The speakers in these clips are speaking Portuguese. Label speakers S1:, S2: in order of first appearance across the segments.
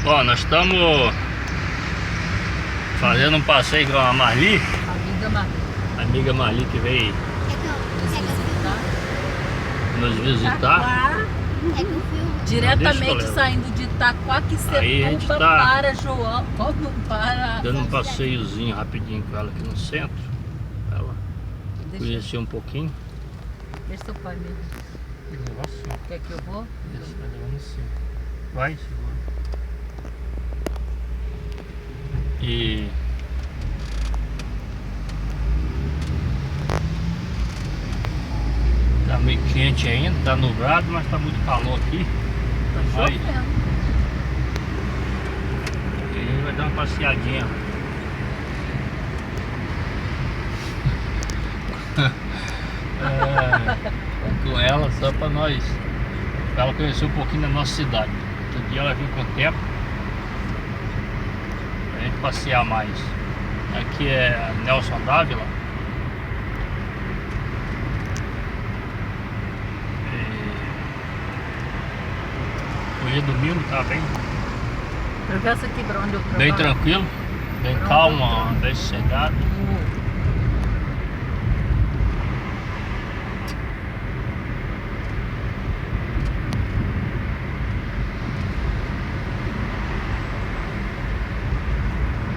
S1: Ó, nós estamos fazendo um passeio com a Marli. Amiga Marli que veio nos visitar.
S2: Diretamente saindo de Itaquaquecetuba para João, para...
S1: Dando um passeiozinho rapidinho com ela aqui no centro. Ela conhecer um pouquinho.
S2: Deixa seu pai mesmo.
S1: Nossa.
S2: Quer que eu vou?
S1: Isso, vai levando assim. Vai, segura. E... tá meio quente ainda, tá nublado, mas tá muito calor aqui.
S2: Tá chovendo.
S1: E a gente vai dar uma passeadinha. Com ela, só pra nós, pra ela conhecer um pouquinho da nossa cidade. Outro dia ela viu com o tempo pra gente passear mais. Aqui é Nelson Dávila. Hoje é domingo, tá bem
S2: Atravessa aqui pra onde eu trabalho.
S1: bem tranquilo, bem calmo, bem sossegado.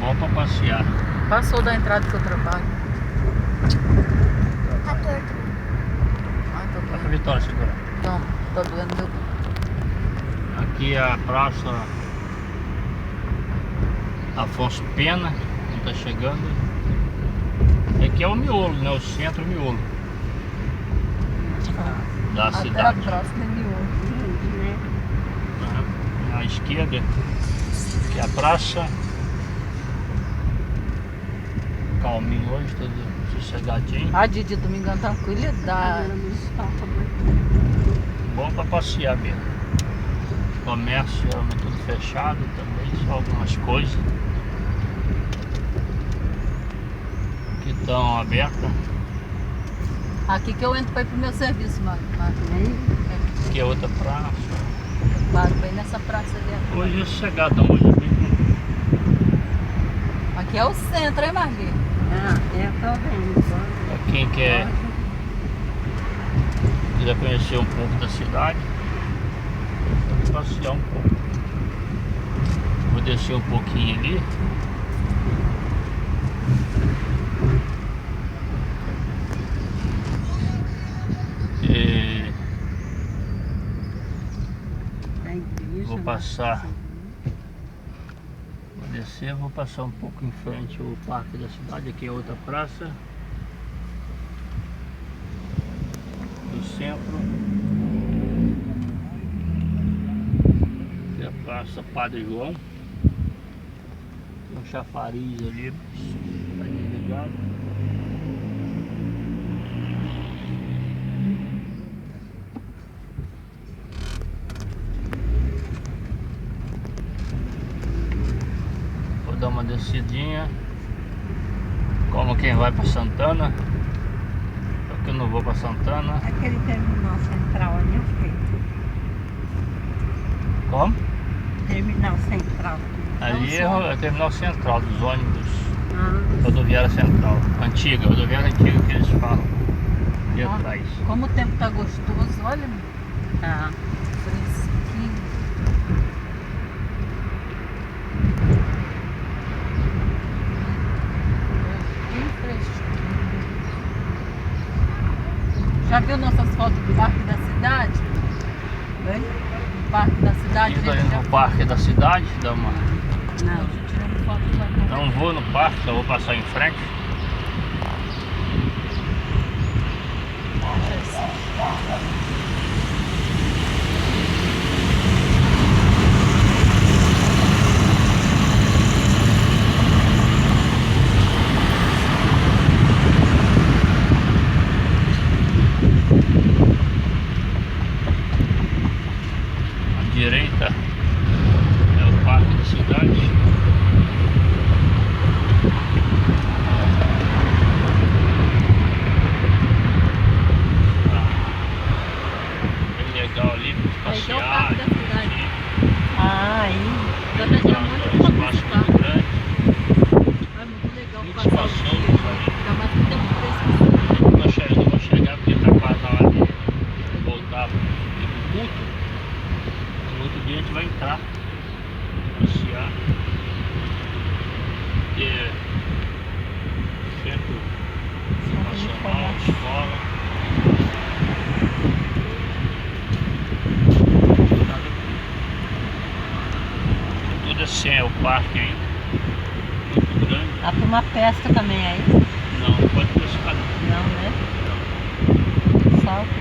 S1: Bom pra passear.
S2: Passou da entrada que eu trabalho.
S3: Tá torto.
S2: Ai, tô
S1: Tá com a
S2: doendo.
S1: Vitória segurando.
S2: Não, tá doendo meu...
S1: Aqui é a praça Afonso Pena, quem tá chegando. Aqui é o miolo, né? O centro miolo da
S2: Até a
S1: cidade.
S2: próxima é miolo.
S1: À esquerda, que é a praça. Calminho hoje, tudo sossegadinho.
S2: Ah, Didi, domingão, tranquilidade.
S1: Bom pra passear mesmo. Comércio geralmente tudo fechado também, só algumas coisas que estão abertas.
S2: Aqui que eu entro pra ir pro meu serviço, mano.
S1: Aqui é outra praça.
S2: Eu paro bem nessa praça ali.
S1: Hoje é sossegadão, hoje é bem.
S2: Aqui é o centro, hein, Marli?
S3: Eu tô vendo.
S1: Pra quem quiser conhecer um pouco da cidade, vamos passear um pouco. Vou descer um pouquinho ali. E vou passar. Vou descer, vou passar um pouco em frente ao parque da cidade. Aqui é outra praça do centro. Aqui é a Praça Padre João. Tem um chafariz ali, tá desligado. Vou dar uma descidinha, como quem vai para Santana. Porque eu não vou para Santana.
S3: Aquele terminal central ali eu fiquei.
S1: Como?
S3: Terminal central.
S1: Ali é o terminal central dos ônibus,
S3: Ah,
S1: rodoviária central, antiga, rodoviária antiga que eles falam ali
S2: Ó,
S1: atrás.
S2: como o tempo tá gostoso, olha,
S3: tá.
S2: fresquinho. Bem fresquinho. Já viu nossas fotos do Parque da Cidade?
S3: Oi?
S2: Do Parque da Cidade?
S1: Estou
S2: a gente
S1: indo
S2: já-
S1: no parque da cidade, dá uma...
S3: Não.
S2: Hoje tiramos foto lá com...
S1: Não vou no parque, só vou passar em frente. À direita é o parque da cidade. Bem legal ali,
S2: Aí que é o
S1: passear.
S2: Parque da Cidade.
S3: Ah, aí.
S2: Santana é muito
S1: um espaço muito grande,
S2: É muito legal
S1: muito
S2: passar o
S1: espaçoso
S2: dia.
S1: isso aí.
S2: Fica mais tempo fresco.
S1: Não vou chegar porque tá quase na hora de voltar pro culto. No outro dia a gente vai entrar, passear. Que é centro nacional, escola. Tudo assim é o parque ainda, muito grande.
S3: A turma pesca também aí?
S1: Não pode pescar não.
S3: Não, né? Salto.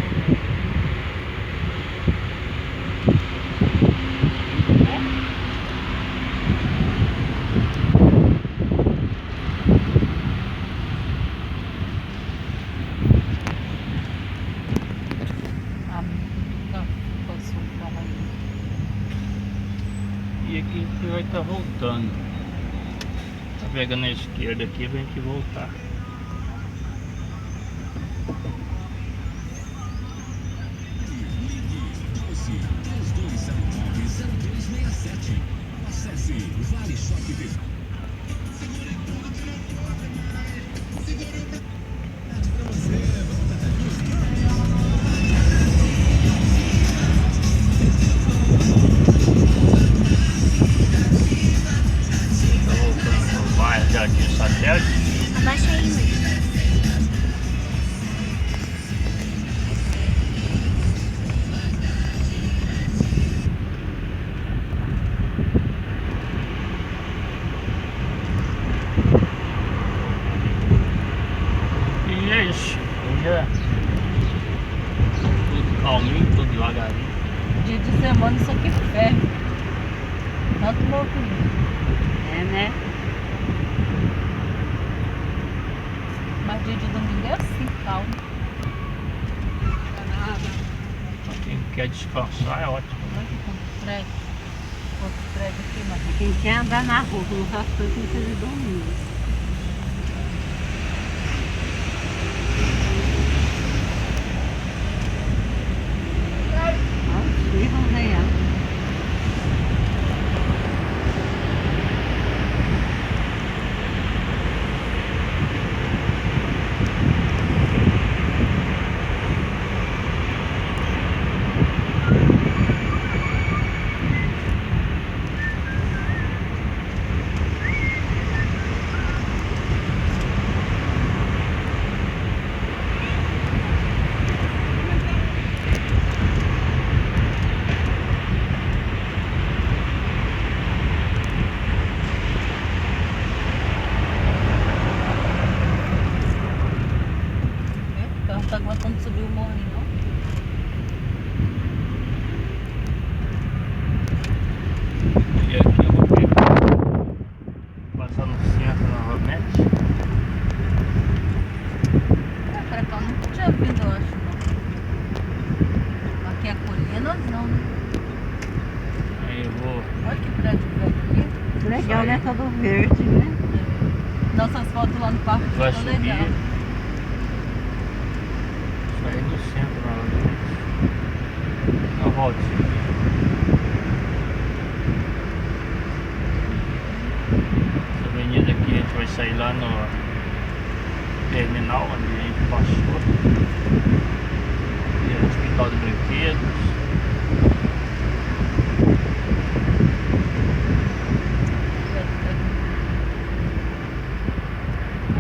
S2: Passou o carro aí.
S1: E aqui a gente vai estar voltando. Tá pegando a esquerda aqui pra gente voltar.
S4: Acesse Vale Shop TV.
S1: Tá voltando pro bairro Jardim Satélite.
S3: Abaixa aí, mãe.
S1: E é isso. Hoje é tudo calminho, tudo devagarinho.
S2: Dia de semana isso aqui ferve. Tanto movimento.
S3: É, né?
S2: Mas dia de domingo é assim, calmo.
S1: Pra quem quer descansar é ótimo.
S2: Olha aqui com prédio. Outro prédio aqui, mas
S3: Quem quer andar na rua, não faz coisa sem fazer domingo. Olha, vamos ganhar.
S2: o carro tá aguentando subir o morrinho, não?
S1: E aqui eu vou pegar, passar no centro novamente.
S2: Pra cá eu nunca tinha vindo, eu acho, não. Aqui é a colina, não, né?
S1: Aí eu vou.
S2: Olha que prédio velho aqui.
S3: Legal,
S1: Isso
S3: né?
S1: aí.
S3: Todo verde, né?
S2: Nossas fotos lá no parque
S1: Vai
S2: ficou
S1: subir.
S2: legal.
S1: Sair do centro novamente. Eu volto. Essa avenida aqui a gente vai sair lá no terminal onde a gente passou. E é o Hospital de Brinquedos.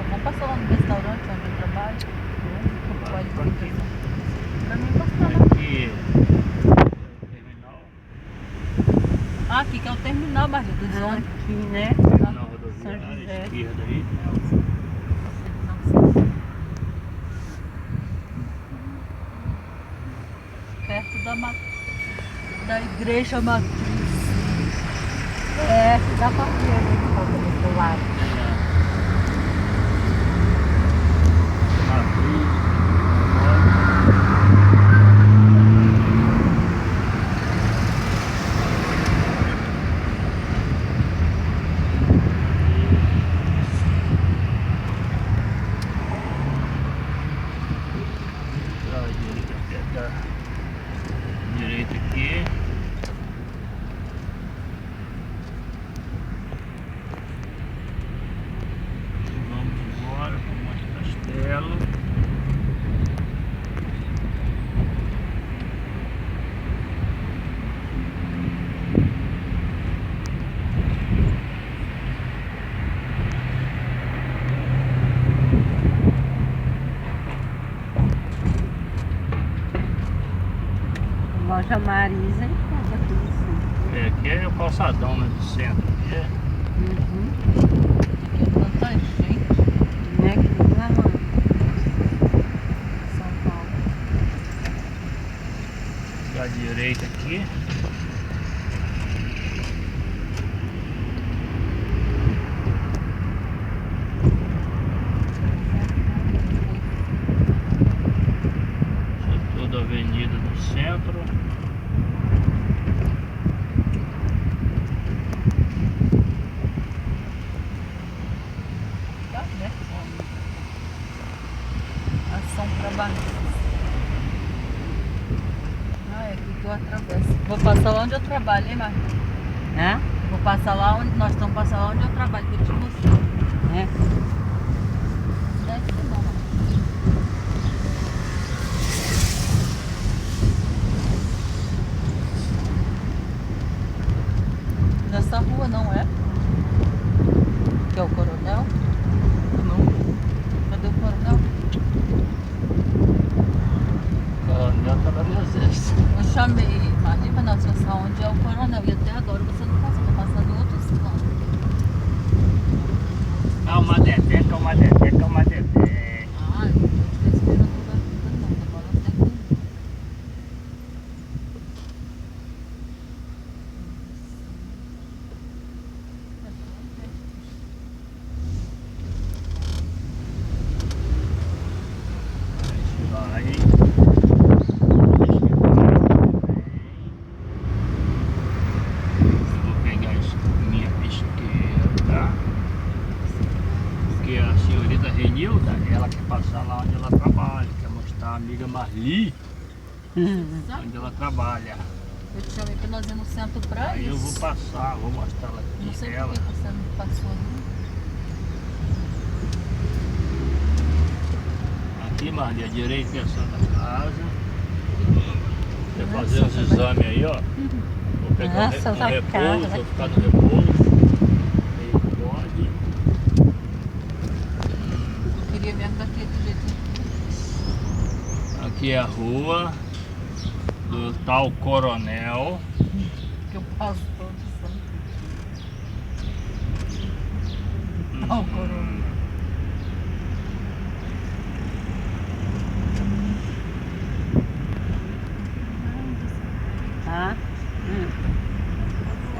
S2: Vamos passar lá no restaurante onde eu trabalho. Pode pedir. Pra mim passar lá.
S1: Aqui é o terminal.
S2: Ah, aqui que é o terminal, Barriga, dos ônibus.
S3: Aqui, né?
S1: Terminal
S3: São
S1: rodoviária,
S3: José.
S1: esquerda aí.
S2: Perto da igreja matriz.
S3: É, dá pra ver ali de volta do outro lado.
S1: Direita aqui.
S3: Loja Marisa e tudo aqui no centro.
S1: É, aqui é o calçadão, né, do centro. Aqui é
S3: Uhum.
S2: Aqui é tanta gente.
S3: Né, que não é, mano?
S2: São Paulo.
S1: da direita aqui. Isso é toda a avenida do centro.
S2: Tá, né? Ação trabalhista. Ah, é aqui que eu atravesso. Vou passar lá onde eu trabalho, hein, Marcos?
S3: Hã?
S2: Vou passar lá onde nós estamos passando lá onde eu trabalho, que eu te mostrei.
S3: É.
S2: Deve ser não, Marcos. Nessa rua não é? Que é o Coronel?
S1: Não.
S2: Cadê o Coronel?
S1: Coronel tá no exército.
S2: Eu chamei ali pra nós passar onde é o Coronel e até agora você não passou, tá passando em outros planos.
S1: Calma, Dedé, calma, Dedé, calma, Dedé.
S2: Ah, eu não tô esperando toda a vida não, demora um tempinho.
S1: Vai. Vou pegar minha esquerda. Porque a senhorita Renilda, ela quer passar lá onde ela trabalha, quer mostrar a amiga Marli onde ela trabalha.
S2: Eu te chamei pra nós ir no centro pra
S1: Aí
S2: isso.
S1: eu vou passar, vou mostrar ela
S2: Não sei
S1: aqui.
S2: por
S1: Ela.
S2: que você não passou ali.
S1: Aqui, Marli, à direita é a Santa Casa. Quer fazer os exames aí, ó. Vou pegar
S3: Nossa,
S1: um
S3: Santa
S1: repouso,
S3: Casa.
S1: vou ficar no repouso. Aí pode.
S2: Eu queria mesmo daquele jeito.
S1: Aqui é a rua do tal Coronel.
S2: Que eu passo todo santo. Olha o Coronel.
S3: Tá?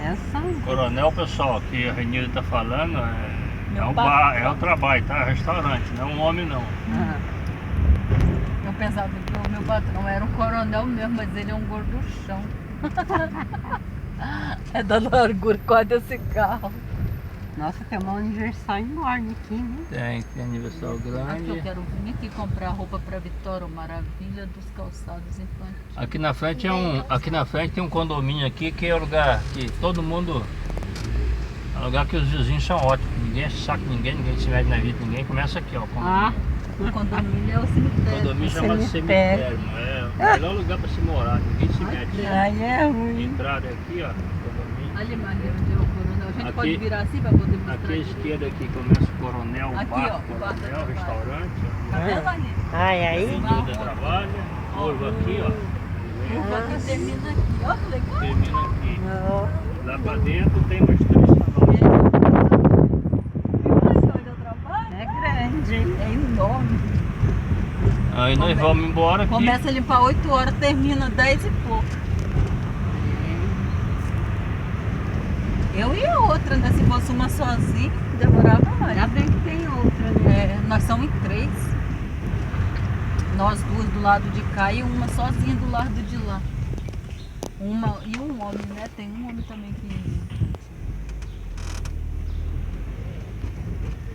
S3: Essa.
S1: Coronel, pessoal, que a Renilda tá falando, é
S2: Meu
S1: o
S2: patrão.
S1: bar, é o trabalho, tá? Restaurante, não é um homem não.
S3: Ah,
S2: Eu pensava que o meu patrão era um coronel mesmo, mas ele é um gorduchão. É da largura quase desse carro.
S3: nossa, tem um aniversário enorme aqui, né?
S1: Tem aniversário
S2: Aqui eu
S1: grande.
S2: quero vir aqui comprar roupa pra Vitória, maravilha dos calçados infantis.
S1: Aqui na frente aqui na frente tem um condomínio aqui que é o lugar que todo mundo, é um lugar que os vizinhos são ótimos, ninguém é saco de ninguém, ninguém se mete na vida de ninguém, começa aqui, ó.
S3: Ah,
S2: O condomínio é o
S1: O
S2: cemitério.
S1: condomínio chama
S3: cemitério.
S1: cemitério, não é o melhor lugar para se morar, ninguém se mete.
S3: aí é ruim.
S1: Entrada aqui, ó, condomínio.
S2: Ali, Maria, onde é o coronel. A gente
S1: Aqui-
S2: pode virar assim pra poder mostrar.
S1: Aqui à
S2: direito.
S1: esquerda aqui começa o Coronel, o
S2: Aqui,
S1: bar,
S2: ó, o bar da
S1: Coronel,
S2: trabalho.
S1: restaurante,
S2: Tá vendo ali?
S3: Ai, aí.
S1: Renilda trabalha, curva aqui, ó,
S2: Curva aqui termina aqui. Ó, que legal.
S1: termina aqui.
S3: Não.
S1: Lá pra dentro tem umas 3 salones.
S2: Onde eu trabalho?
S3: É grande, hein?
S2: É enorme.
S1: Aí nós vamos embora aqui.
S2: Começa a limpar 8 horas, termina 10 e pouco. Eu e a outra, né? Se fosse uma sozinha, demorava mais.
S3: Já bem que tem outra, né?
S2: É, nós somos em 3. Nós duas do lado de cá e uma sozinha do lado de lá. Uma e um homem, né? Tem um homem também que.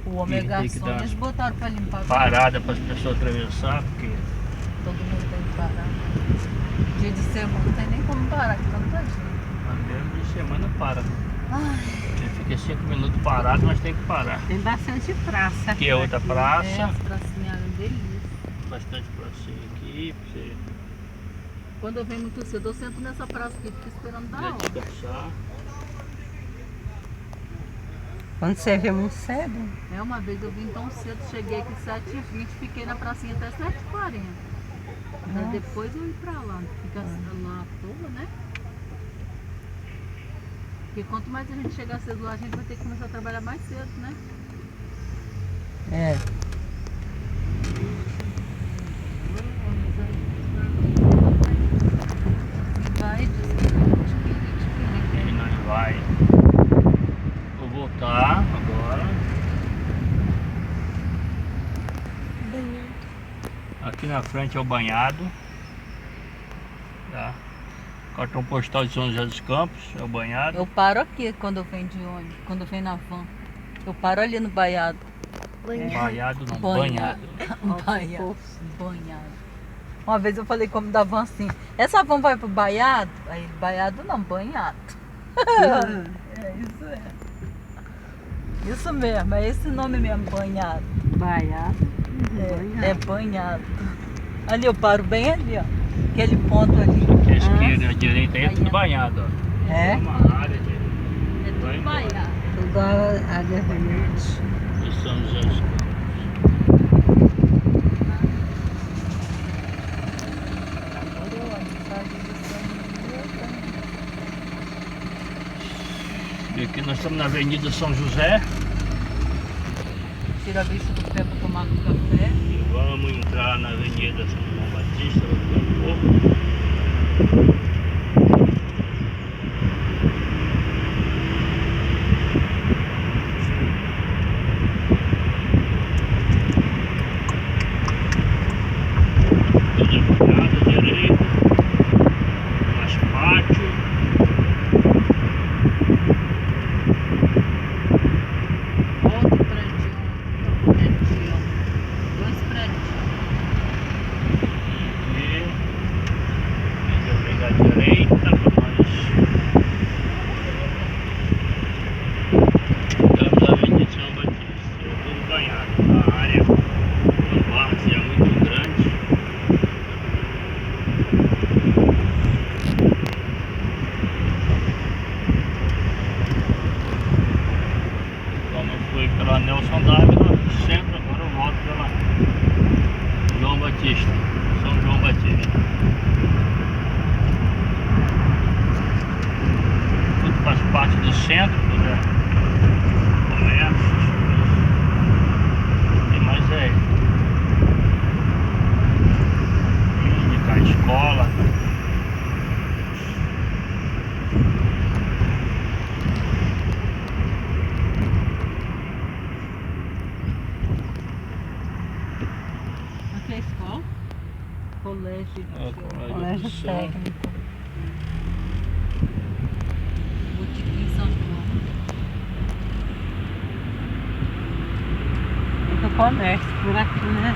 S2: O homem é
S1: Tem que
S2: garçom,
S1: dar
S2: eles botaram pra limpar.
S1: Parada para as pessoas atravessar, porque
S2: Todo mundo tem que parar. Dia de semana não tem nem como parar, que tanta gente.
S1: a mesmo de semana para.
S2: Ai,
S1: Você fica 5 minutos parado, mas tem que parar.
S3: Tem bastante praça.
S1: Aqui é outra
S2: é,
S1: praça,
S2: as pracinhas eram delícia.
S1: bastante pracinha aqui, pra você
S2: Quando eu venho muito cedo, eu sento nessa praça aqui, fico esperando dar
S1: poder
S2: aula.
S1: descansar.
S3: Quando você vê muito cedo.
S2: É, uma vez eu vim tão cedo, cheguei aqui 7h20, fiquei na pracinha até 7h40. Mas depois eu ir pra lá, não fica lá à toa, né? Porque quanto mais a gente chegar cedo lá, a gente vai ter que começar a trabalhar mais cedo, né?
S3: É.
S2: Vai,
S1: E nós vai. Vou voltar agora. Aqui na frente é o banhado. Tá? Cartão postal de São José dos Campos, é o banhado.
S2: eu paro aqui quando eu venho de ônibus, quando eu venho na van. Eu paro ali no banhado.
S1: Banhado não,
S2: Banhado.
S1: banhado.
S2: Banhado. Banhado. Uma vez eu falei como da van assim, essa van vai pro banhado? Aí, banhado não, banhado. É, isso é. Isso mesmo, é esse nome mesmo, banhado.
S3: Baiado.
S2: É banhado. Ali eu paro bem ali, ó. Aquele ponto ali.
S1: Aqui à esquerda e à direita aí é tudo banhado, ó.
S2: É?
S1: Uma área de
S2: É tudo banhado.
S3: Tudo a área verde.
S1: de São José dos Campos. E aqui nós estamos na Avenida São José.
S2: Tira a vista do pé para tomar um café.
S1: E vamos entrar na Avenida São João Batista daqui a pouco. Tudo apoiado à direita. Mais pátio.
S2: Outro prédio. Prédio. Dois prédios.
S1: E eu pegar a direita para nós. Estamos na Avenida São Batista, tudo banhado. A área da várzea é muito grande. Como eu fui pela Nelson Dávila, sempre agora eu volto pela João Batista, São João Batista. Tudo faz parte do centro, né? Comércio, tem mais clínica, escola.
S2: Aqui é a escola? Colégio de
S3: Colégio técnico.
S2: Botiquim São João.
S3: Muito comércio por aqui, né?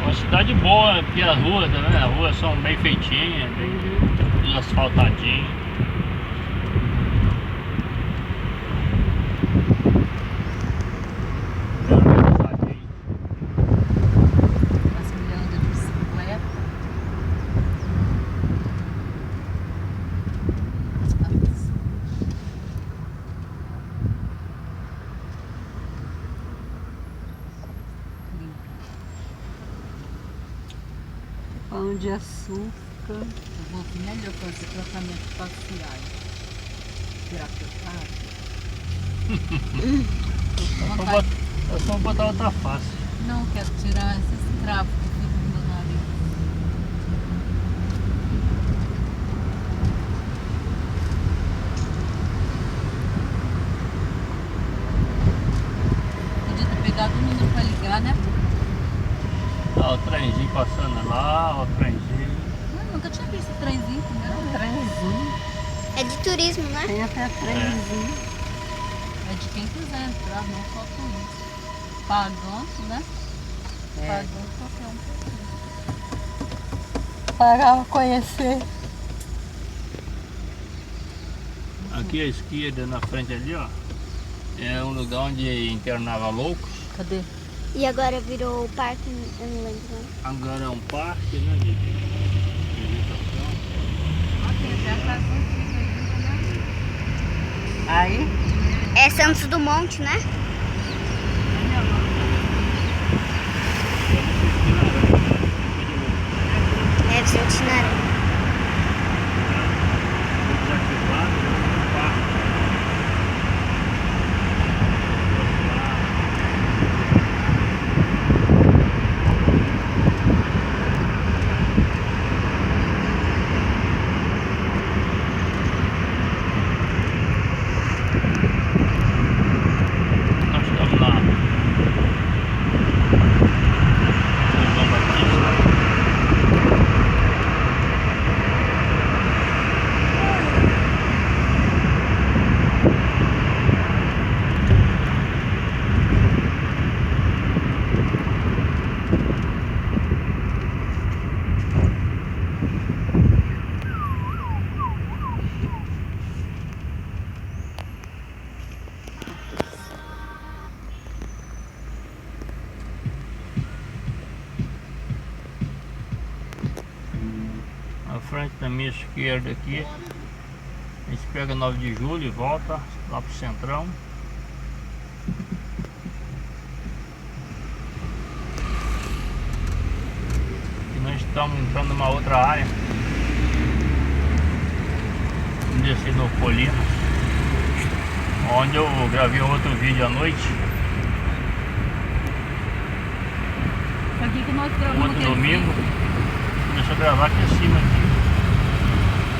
S1: Uma cidade boa, aqui a rua, tá vendo? As ruas são bem feitinhas, tudo asfaltadinho. Bem organizadinho.
S2: As mulheres andam de bicicleta.
S3: Pão de açúcar.
S2: Eu vou vir ali eu fazer tratamentos faciais. Será que eu faço?
S1: É só botar outra face.
S2: Não, quero tirar esses cravos que ficam no meu nariz. Podia ter pegado o número pra ligar, né?
S1: Ó, o trenzinho passando lá, ó, o trenzinho.
S2: Nunca tinha visto trenzinho, primeiro.
S3: Trenzinho.
S5: É de turismo, né?
S3: Tem até trenzinho.
S2: É de quem quiser entrar, não só turista. Pagando, né? Pagando qualquer um.
S3: Para conhecer.
S1: Aqui à esquerda, na frente ali, ó, é um lugar onde internava loucos.
S2: Cadê?
S5: E agora virou o parque, eu não lembro, né?
S1: Agora é um parque, né, de visitação.
S2: Aqui, até a casa antiga. Aí?
S5: É Santos Dumont, né? É Vicente Naranja.
S1: Nós estamos lá. João Batista. À frente da minha esquerda aqui, a gente pega 9 de julho e volta lá pro Centrão. E nós estamos entrando numa outra área. Vamos descer no Colina, onde eu gravei outro vídeo à noite.
S2: Isso aqui que nós gravamos
S1: Outro
S2: aquele
S1: domingo.
S2: vídeo.
S1: Deixa eu gravar aqui em cima aqui.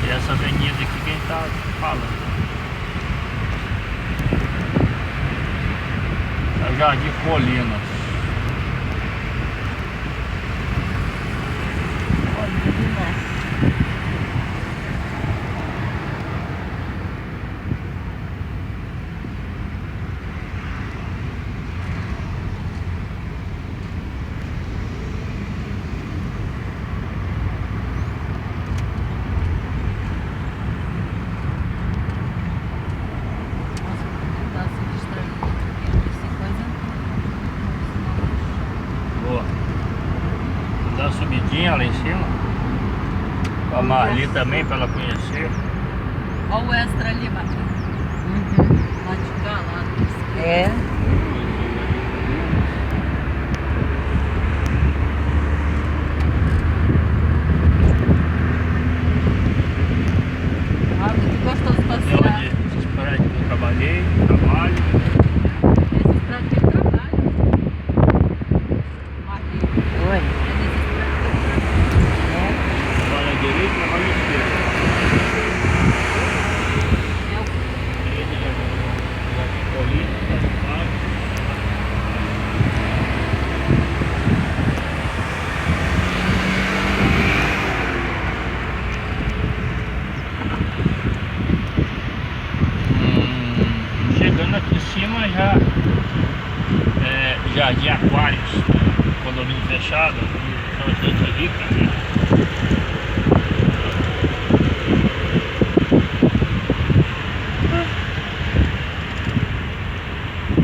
S1: E essa avenida aqui quem tá falando. É o Jardim Colinas.
S2: Olha, de novo. Nossa, tá se distraindo aqui, sem coisa.
S1: Boa. Dá uma subidinha lá em cima. Com a Marli também, pra ela conhecer.
S2: Olha o extra ali, Matheus. Lá de cá, lá do esquerdo. É. Ah, muito gostoso
S1: É
S2: passear.
S1: onde esses prédios que eu trabalhei, trabalho.
S2: Esses prédios que eu trabalho. Marli.
S3: Oi.
S2: É nesses prédios que eu trabalho.
S1: Trabalho à direita e trabalho à esquerda.
S2: É o
S1: Jardim Colinas, Jardim Parque. Chegando aqui em cima já é Jardim Aquários, condomínio fechado, são gente rica, né?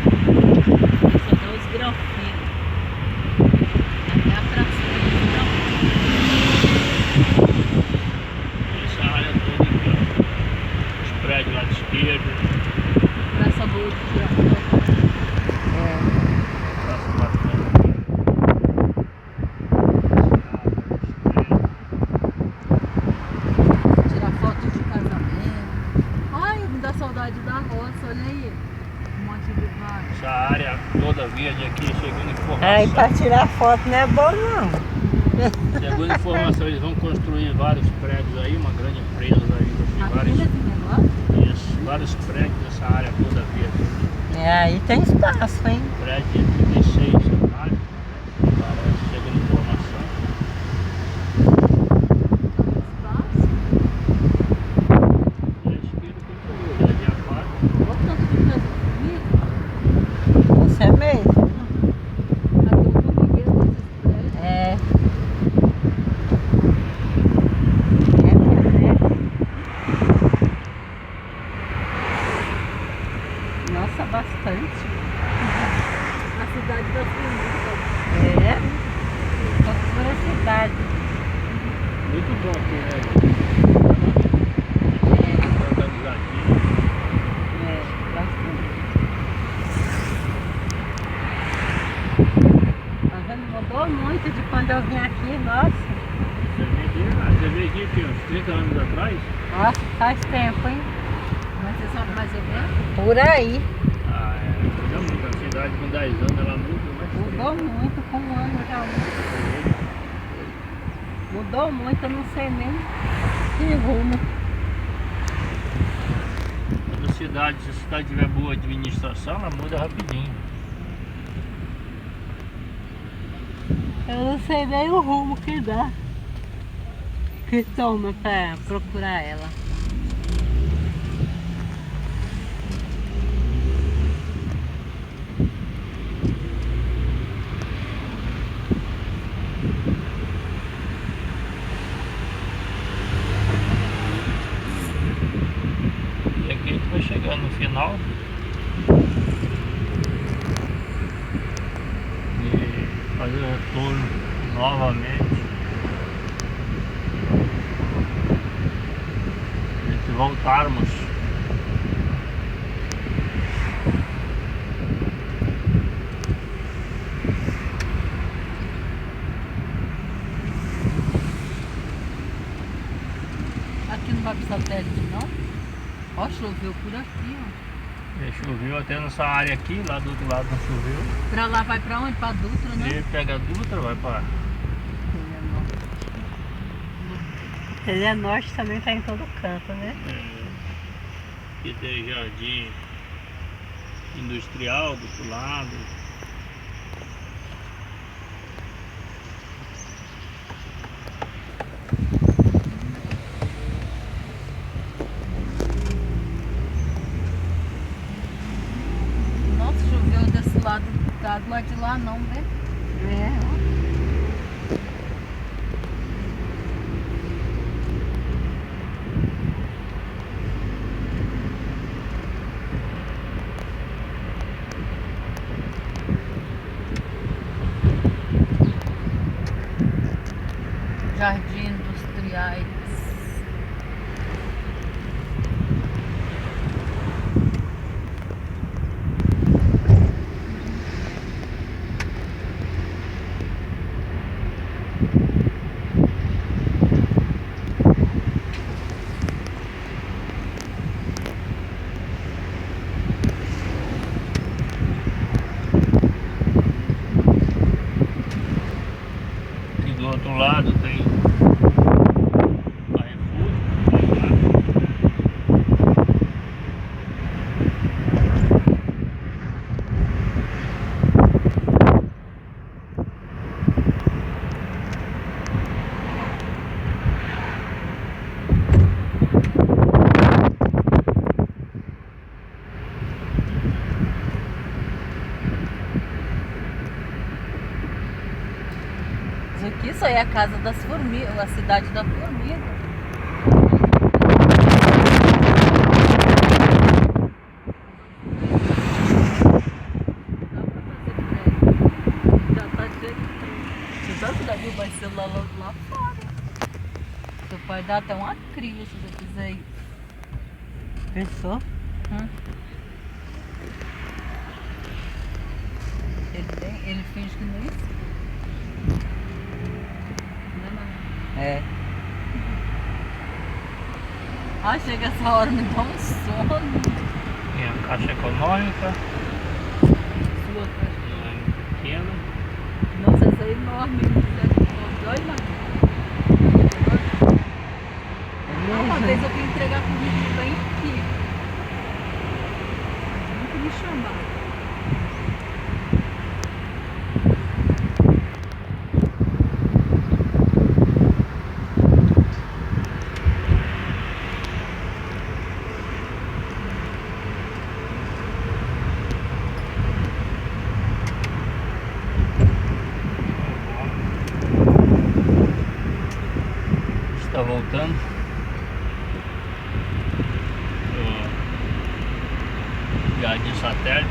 S2: Só tem os granfinos. Até a pracinha dos granfinos.
S1: Essa área toda aqui, ó. Os prédios lá de esquerda,
S2: Praça boa de tirar foto.
S1: praça bacana aqui.
S2: Tirar foto de casamento. Ai, me dá saudade da roça, olha aí. Um monte de vaca.
S1: Essa área toda verde aqui, segundo
S3: Aí pra
S1: informação.
S3: tirar foto não é bom não.
S1: Segundo informação, eles vão construir vários prédios aí, uma grande empresa aí,
S2: Aqui
S1: vários,
S2: nesse negócio?
S1: isso, vários prédios nessa área toda verde.
S3: É, aí tem espaço, hein?
S1: Prédio de 36 andares, parece, segundo informação.
S2: Espaço.
S1: E a esquerda tem o Jardim Aquário.
S2: Olha o tanto de coisa bonita.
S3: Isso é mesmo.
S2: Aqui o formigueiro desses prédios.
S3: É. É mesmo, né? Nossa, bastante.
S2: A cidade das formigas.
S3: É. Toda por a cidade.
S1: Muito bom aqui, né? Organizadinho.
S3: É. Mudou muito de quando eu vim aqui, nossa.
S1: Você veio aqui que uns 30 anos atrás?
S3: Nossa, faz tempo, hein? Mas você sabe mais ou menos?
S2: Por aí.
S1: Ah, é. Muda muito. A cidade com 10 anos ela muda, mas.
S3: Mudou muito, com um ano já muda. Mudou muito, eu não sei nem que rumo.
S1: Toda cidade, se a cidade tiver boa administração, ela muda rapidinho.
S3: Eu não sei nem o rumo que dá. Que toma pra procurar ela.
S1: E aqui a gente vai chegando no final. E fazer o retorno novamente. E se voltarmos.
S2: Aqui não vai pro satélite, não? Ó, choveu por aqui, ó.
S1: Choveu até nessa área aqui, lá do outro lado não choveu.
S2: Pra lá vai pra onde? Pra Dutra, né?
S1: E pega a Dutra, vai pra.
S3: Ilha Norte também tá em todo canto, né?
S1: Aqui tem jardim industrial do outro lado.
S2: Nossa, choveu desse lado mas de lá não, né?
S3: É,
S2: Jardim industriais.
S1: Aqui do outro lado tem Carrefour.
S2: Isso aí é a casa das formigas, a cidade da formiga. Você sabe que Davi vai ser lá fora. Seu pai dá até uma cria se você fizer isso.
S3: pensou?
S2: Ele finge que não existe. É. Ah, chega essa hora, me dá um sono.
S1: Tem a Caixa Econômica,
S2: Sua caixa.
S1: pequena.
S2: Nossa, essa é enorme. Olha lá. Uma vez eu fui entregar currículo bem aqui. Nunca me chamaram.
S1: Está voltando. Jardim Satélite.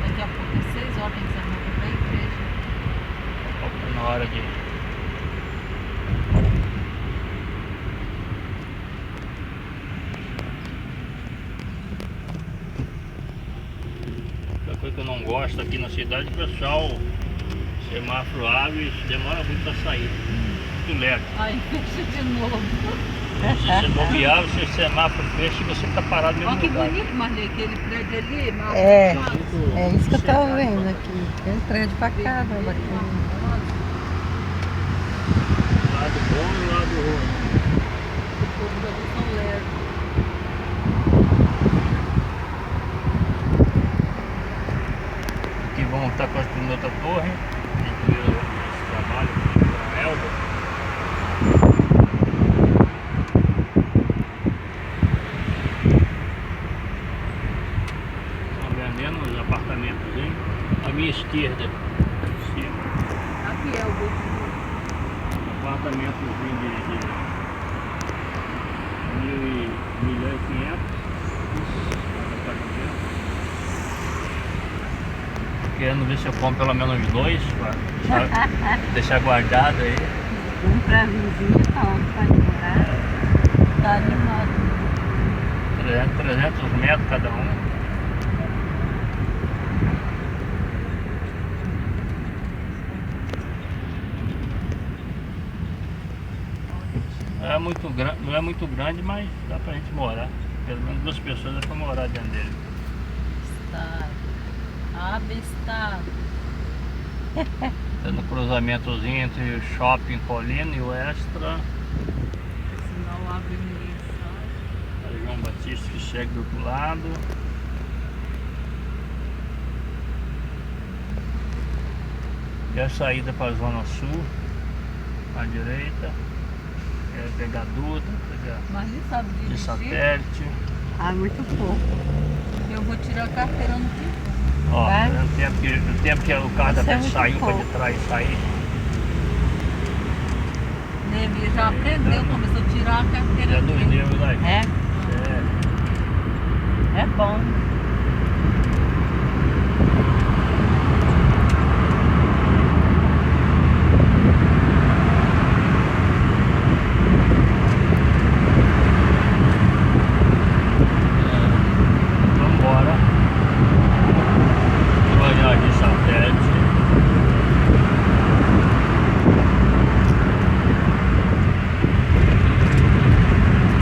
S2: Daqui a pouco é 6 horas, tem que ser arrumado pra igreja.
S1: Tá na hora de. Outra coisa que eu não gosto aqui na cidade, o pessoal Semáforo abre, isso demora muito pra sair. Muito lento.
S2: Aí fecha de novo.
S1: Se você bobear, se o semáforo fecha e você tá parado no
S2: Olha
S1: mesmo
S2: que
S1: lugar.
S2: bonito, Marley, aquele prédio ali. Marley.
S3: É,
S1: Muito
S3: é isso que eu tô
S1: sossegado.
S3: vendo aqui. Tem um prédio pra caramba aqui.
S1: Lado bom e lado ruim.
S2: O povo daqui são lerdos.
S1: Aqui vamos estar construindo outra torre. Incluindo esse trabalho com a Elba. Estão vendendo os apartamentos aí. À minha esquerda.
S2: Aqui é o outro.
S1: Apartamentos de 1.500. Querendo ver se eu compro pelo menos dois pra deixar guardado aí.
S3: Um pra vizinha, tá onde pode morar.
S2: Tá animado.
S1: 300 metros cada um. Não é muito grande, mas dá pra gente morar. Pelo menos 2 pessoas dá pra morar dentro dele.
S2: Está. Abestado.
S1: Tá no cruzamentozinho entre o Shopping Colina e o Extra.
S2: Senão abre ninguém sai.
S1: Aí João Batista que chega do outro lado. E a saída para a Zona Sul, à direita. É pegar Dutra, pegar
S2: Marley sabe
S1: de
S2: dirigir.
S1: satélite.
S3: Ah, muito pouco.
S2: Eu vou tirar a carteira no que
S1: Ó,
S3: Vai.
S1: no tempo que o carro da
S3: Isso é
S1: frente
S3: muito
S1: saiu para de
S3: pouco.
S1: trás sair.
S2: Neve já aprendeu, começou a tirar a carteira.
S1: Já
S2: de
S1: 2
S2: frente.
S1: nervos aí.
S3: É,
S1: É.
S3: é bom.